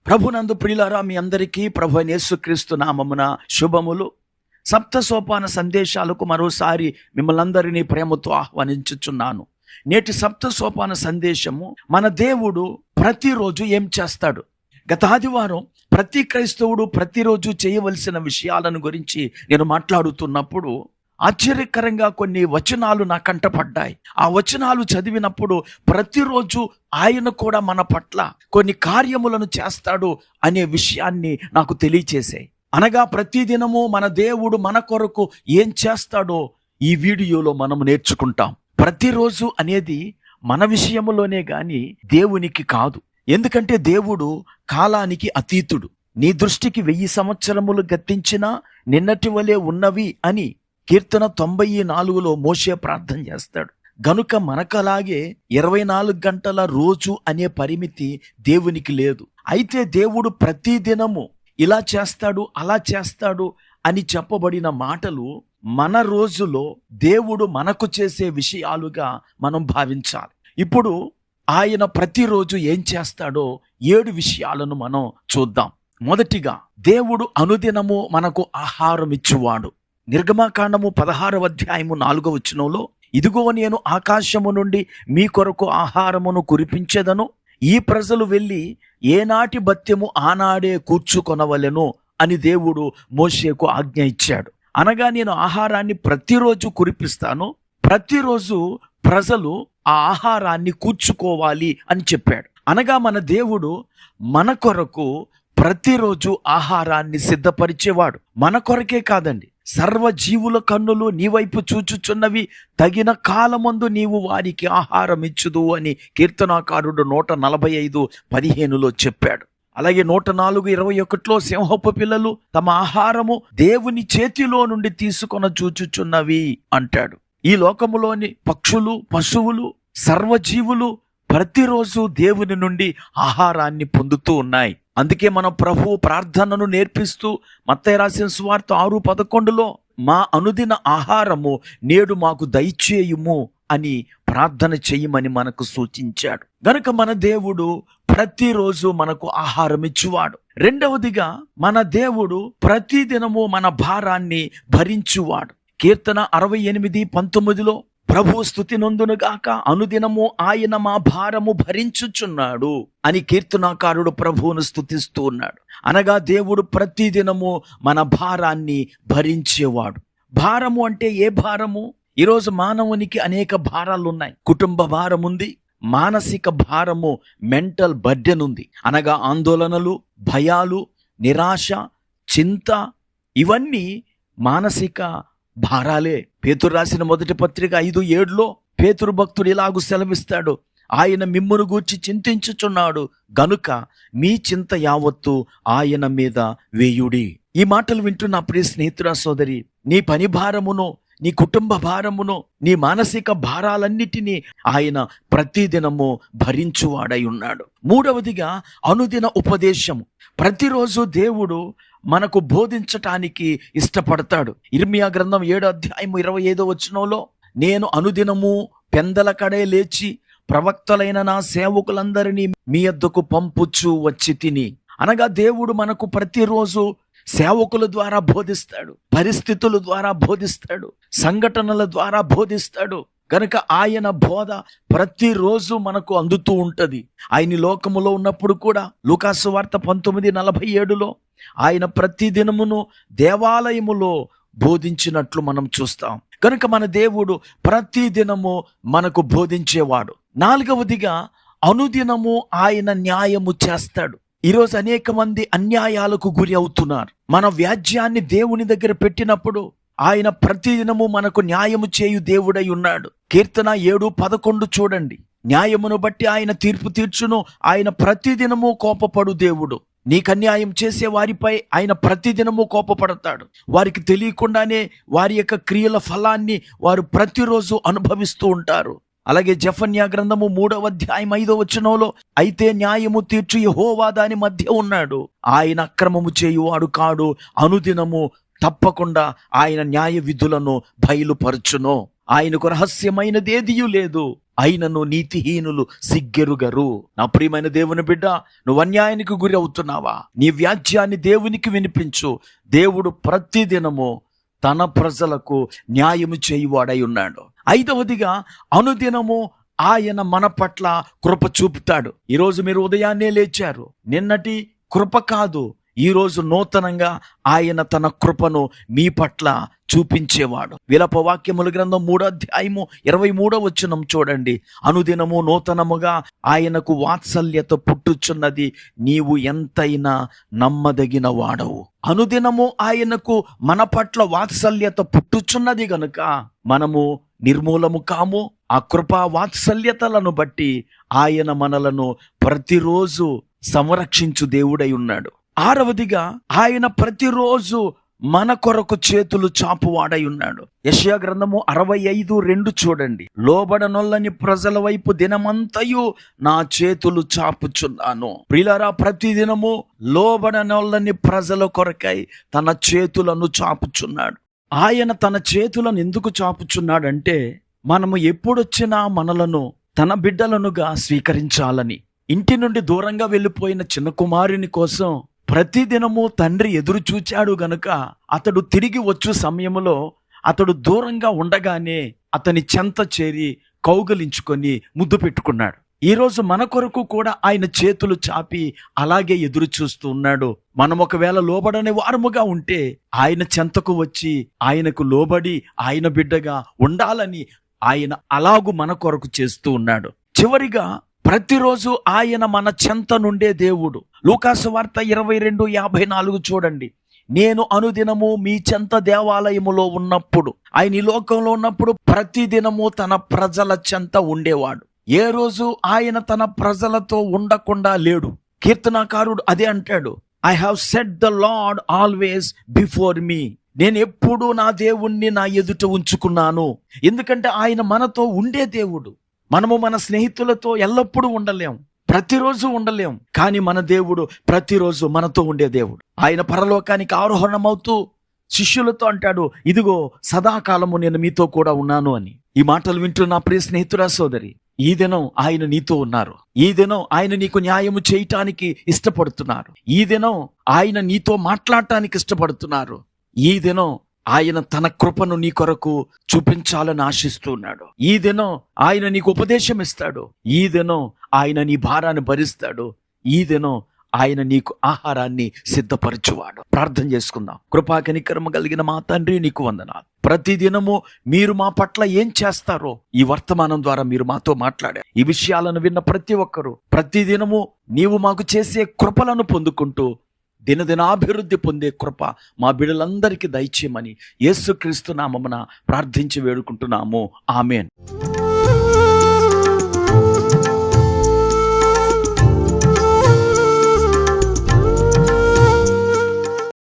ప్రభునందు ప్రియులారా, మీ అందరికీ ప్రభు అయిన యేసుక్రీస్తు నామమున శుభములు. సప్త సోపాన సందేశాలకు మరోసారి మిమ్మల్ని అందరినీ ప్రేమతో ఆహ్వానించుచున్నాను. నేటి సప్త సోపాన సందేశము, మన దేవుడు ప్రతిరోజు ఏం చేస్తాడు. గత ఆదివారం ప్రతి క్రైస్తవుడు ప్రతిరోజు చేయవలసిన విషయాలను గురించి నేను మాట్లాడుతున్నప్పుడు ఆశ్చర్యకరంగా కొన్ని వచనాలు నా కంటపడ్డాయి. ఆ వచనాలు చదివినప్పుడు ప్రతిరోజు ఆయన కూడా మన పట్ల కొన్ని కార్యములను చేస్తాడు అనే విషయాన్ని నాకు తెలియచేశాయి. అనగా ప్రతిదినము మన దేవుడు మన కొరకు ఏం చేస్తాడో ఈ వీడియోలో మనం నేర్చుకుంటాం. ప్రతిరోజు అనేది మన విషయములోనే గాని దేవునికి కాదు. ఎందుకంటే దేవుడు కాలానికి అతీతుడు. నీ దృష్టికి 1000 సంవత్సరములు గతించినా నిన్నటి వలె ఉన్నవి అని కీర్తన 94లో మోషే ప్రార్థన చేస్తాడు. గనుక మనకలాగే 24 గంటల రోజు అనే పరిమితి దేవునికి లేదు. అయితే దేవుడు ప్రతిదినము ఇలా చేస్తాడు, అలా చేస్తాడు అని చెప్పబడిన మాటలు మన రోజులో దేవుడు మనకు చేసే విషయాలుగా మనం భావించాలి. ఇప్పుడు ఆయన ప్రతిరోజు ఏం చేస్తాడో 7 విషయాలను మనం చూద్దాం. మొదటిగా, దేవుడు అనుదినము మనకు ఆహారం ఇచ్చువాడు. నిర్గమకాండము 16వ అధ్యాయము 4వ వచనంలో, ఇదిగో నేను ఆకాశము నుండి మీ కొరకు ఆహారమును కురిపించెదను, ఈ ప్రజలు వెళ్ళి ఏనాటి భత్యము ఆనాడే కూర్చుకొనవలెను అని దేవుడు మోషేకు ఆజ్ఞ ఇచ్చాడు. అనగా నేను ఆహారాన్ని ప్రతిరోజు కురిపిస్తాను, ప్రతిరోజు ప్రజలు ఆ ఆహారాన్ని కూర్చుకోవాలి అని చెప్పాడు. అనగా మన దేవుడు మన కొరకు ప్రతిరోజు ఆహారాన్ని సిద్ధపరిచేవాడు. మన కొరకే కాదండి, సర్వజీవుల కన్నులు నీ వైపు చూచుచున్నవి, తగిన కాలమందు నీవు వారికి ఆహారం ఇచ్చుదు అని కీర్తనాకారుడు 145:15లో చెప్పాడు. అలాగే 104:21లో, సింహపు పిల్లలు తమ ఆహారము దేవుని చేతిలో నుండి తీసుకొన చూచుచున్నవి అంటాడు. ఈ లోకములోని పక్షులు, పశువులు, సర్వజీవులు ప్రతిరోజు దేవుని నుండి ఆహారాన్ని పొందుతూ ఉన్నాయి. అందుకే మన ప్రభువు ప్రార్థనను నేర్పిస్తూ మత్తయి రాసిన సువార్త 6:11లో, మా అనుదిన ఆహారము నేడు మాకు దయచేయుము అని ప్రార్థన చేయమని మనకు సూచించాడు. గనుక మన దేవుడు ప్రతిరోజు మనకు ఆహారం ఇచ్చువాడు. రెండవదిగా, మన దేవుడు ప్రతిదినము మన భారాన్ని భరించువాడు. కీర్తన 68:19లో, ప్రభు స్తుతి నొందునుగాక, అనుదినము ఆయన మా భారము భరించుచున్నాడు అని కీర్తనాకారుడు ప్రభువును స్తుతిస్తూ ఉన్నాడు. అనగా దేవుడు ప్రతిదినము మన భారాన్ని భరించేవాడు. భారము అంటే ఏ భారము? ఈరోజు మానవునికి అనేక భారాలు ఉన్నాయి. కుటుంబ భారం ఉంది, మానసిక భారము, మెంటల్ బర్డెన్ ఉంది. అనగా ఆందోళనలు, భయాలు, నిరాశ, చింత, ఇవన్నీ మానసిక భారాలే. పేతురు రాసిన మొదటి పత్రిక 5:7లో పేతురు భక్తుడు ఇలాగు సెలవిస్తాడు, ఆయన మిమ్మును గూర్చి చింతించుచున్నాడు గనుక మీ చింత యావత్తు ఆయన మీద వేయుడి. ఈ మాటలు వింటున్న ప్రియ స్నేహితుడా, సోదరి, నీ పని భారమును, నీ కుటుంబ భారమును, నీ మానసిక భారాలన్నిటినీ ఆయన ప్రతిదినము భరించువాడై ఉన్నాడు. మూడవదిగా, అనుదిన ఉపదేశము. ప్రతిరోజు దేవుడు మనకు బోధించటానికి ఇష్టపడతాడు. ఇర్మియా గ్రంథం 7:25 వచనంలో, నేను అనుదినము పెందల కడే లేచి ప్రవక్తలైన నా సేవకులందరినీ మీ యొద్దకు పంపుచు వచ్చి తిని. అనగా దేవుడు మనకు ప్రతిరోజు సేవకుల ద్వారా బోధిస్తాడు, పరిస్థితుల ద్వారా బోధిస్తాడు, సంఘటనల ద్వారా బోధిస్తాడు. కనుక ఆయన బోధ ప్రతిరోజు మనకు అందుతూ ఉంటది. ఆయన లోకములో ఉన్నప్పుడు కూడా లూకాసు వార్త 19:47లో ఆయన ప్రతిదినమును దేవాలయములో బోధించినట్లు మనం చూస్తాం. కనుక మన దేవుడు ప్రతిదినము మనకు బోధించేవాడు. నాలుగవదిగా, అనుదినము ఆయన న్యాయము చేస్తాడు. ఈరోజు అనేక మంది అన్యాయాలకు గురి అవుతున్నారు. మన వ్యాజ్యాన్ని దేవుని దగ్గర పెట్టినప్పుడు ఆయన ప్రతిదినము మనకు న్యాయము చేయు దేవుడై ఉన్నాడు. కీర్తన 7:11 చూడండి, న్యాయమును బట్టి ఆయన తీర్పు తీర్చును, ఆయన ప్రతిదినము కోపపడు దేవుడు. నీకు అన్యాయం చేసే వారిపై ఆయన ప్రతిదినము కోపపడతాడు. వారికి తెలియకుండానే వారి యొక్క క్రియల ఫలాన్ని వారు ప్రతిరోజు అనుభవిస్తూ ఉంటారు. అలాగే జెఫన్యా గ్రంథము 3:5 అయితే న్యాయము తీర్చు యెహోవా దాని మధ్య ఉన్నాడు, ఆయన అక్రమము చేయువాడు కాడు, అనుదినము తప్పకుండా ఆయన న్యాయ విధులను బయలుపరచును. ఆయనకు రహస్యమైనదేదియూ లేదు. అయినను నీతిహీనులు సిగ్గెరుగరు. నా ప్రియమైన దేవుని బిడ్డ, నువ్వు అన్యాయానికి గురి అవుతున్నావా? నీ వ్యాజ్యాన్ని దేవునికి వినిపించు. దేవుడు ప్రతిదినము తన ప్రజలకు న్యాయము చేయువాడై ఉన్నాడు. ఐదవదిగా, అనుదినము ఆయన మన పట్ల కృప చూపుతాడు. ఈరోజు మీరు ఉదయాన్నే లేచారు, నిన్నటి కృప కాదు, ఈరోజు నూతనంగా ఆయన తన కృపను మీ పట్ల చూపించేవాడు. విలప వాక్యముల గ్రంథం 3వ అధ్యాయము 23వ వచనం చూడండి. అనుదినము నూతనముగా ఆయనకు వాత్సల్యత పుట్టుచున్నది, నీవు ఎంతైనా నమ్మదగిన వాడవు. అనుదినము ఆయనకు మన పట్ల వాత్సల్యత పుట్టుచున్నది గనుక మనము నిర్మూలము కాము. ఆ కృపా వాత్సల్యతలను బట్టి ఆయన మనలను ప్రతిరోజు సంరక్షించు దేవుడై ఉన్నాడు. ఆరవదిగా, ఆయన ప్రతిరోజు మన కొరకు చేతులు చాపువాడై ఉన్నాడు. యెషయా గ్రంథము 65:2 చూడండి. లోబడనొల్లని ప్రజల వైపు దినమంతయు నా చేతులు చాపుచున్నాను. ప్రియులారా, ప్రతిదినము లోబడనొల్లని ప్రజల కొరకై తన చేతులను చాపుచున్నాడు. ఆయన తన చేతులను ఎందుకు చాపుచున్నాడంటే, మనము ఎప్పుడొచ్చినా మనలను తన బిడ్డలనుగా స్వీకరించాలని. ఇంటి నుండి దూరంగా వెళ్ళిపోయిన చిన్న కుమారుని కోసం ప్రతిదినము తండ్రి ఎదురు చూచాడు గనుక అతడు తిరిగి వచ్చు సమయంలో అతడు దూరంగా ఉండగానే అతని చెంత చేరి కౌగలించుకొని ముద్దు పెట్టుకున్నాడు. ఈరోజు మన కొరకు కూడా ఆయన చేతులు చాపి అలాగే ఎదురు చూస్తూ ఉన్నాడు. మనం ఒకవేళ లోబడని వారముగా ఉంటే ఆయన చెంతకు వచ్చి ఆయనకు లోబడి ఆయన బిడ్డగా ఉండాలని ఆయన అలాగు మన కొరకు చేస్తూ ఉన్నాడు. చివరిగా, ప్రతిరోజు ఆయన మన చెంత నుండే దేవుడు. లూకాసు వార్త 22:54 చూడండి. నేను అనుదినము మీ చెంత దేవాలయములో ఉన్నప్పుడు, ఆయన ఈ లోకంలో ఉన్నప్పుడు ప్రతిదినము తన ప్రజల చెంత ఉండేవాడు. ఏ రోజు ఆయన తన ప్రజలతో ఉండకుండా లేడు. కీర్తనాకారుడు అదే అంటాడు, I have set the lord always before me. నేను ఎప్పుడు నా దేవుణ్ణి నా ఎదుట ఉంచుకున్నాను. ఎందుకంటే ఆయన మనతో ఉండే దేవుడు. మనము మన స్నేహితులతో ఎల్లప్పుడూ ఉండలేం, ప్రతిరోజు ఉండలేం, కానీ మన దేవుడు ప్రతిరోజు మనతో ఉండే దేవుడు. ఆయన పరలోకానికి ఆరోహణమవుతూ శిష్యులతో అంటాడు, ఇదిగో సదాకాలము నేను మీతో కూడా ఉన్నాను అని. ఈ మాటలు వింటున్న ప్రియ స్నేహితురా, సోదరి, ఈ దినం ఆయన నీతో ఉన్నారు. ఈ దినం ఆయన నీకు న్యాయము చేయటానికి ఇష్టపడుతున్నారు. ఈ దినం ఆయన నీతో మాట్లాడటానికి ఇష్టపడుతున్నారు. ఈ దినం ఆయన తన కృపను నీ కొరకు చూపించాలని ఆశిస్తూ ఉన్నాడు. ఈ దినం ఆయన నీకు ఉపదేశం ఇస్తాడు. ఈ దినం ఆయన నీ భారాన్ని భరిస్తాడు. ఈ దినం ఆయన నీకు ఆహారాన్ని సిద్ధపరచువాడు. ప్రార్థన చేసుకుందాం. కృపా కనికరము కలిగిన మా తండ్రి, నీకు వందనాలు. ప్రతిదినము మీరు మా పట్ల ఏం చేస్తారో ఈ వర్తమానం ద్వారా మీరు మాతో మాట్లాడారు. ఈ విషయాలను విన్న ప్రతి ఒక్కరూ ప్రతిదినము నీవు మాకు చేసే కృపలను పొందుకుంటూ దినదినాభివృద్ధి పొందే కృప మా బిడ్డలందరికీ దయచేయమని యేసుక్రీస్తు నామమున ప్రార్థించి వేడుకుంటున్నాము. ఆమేన్.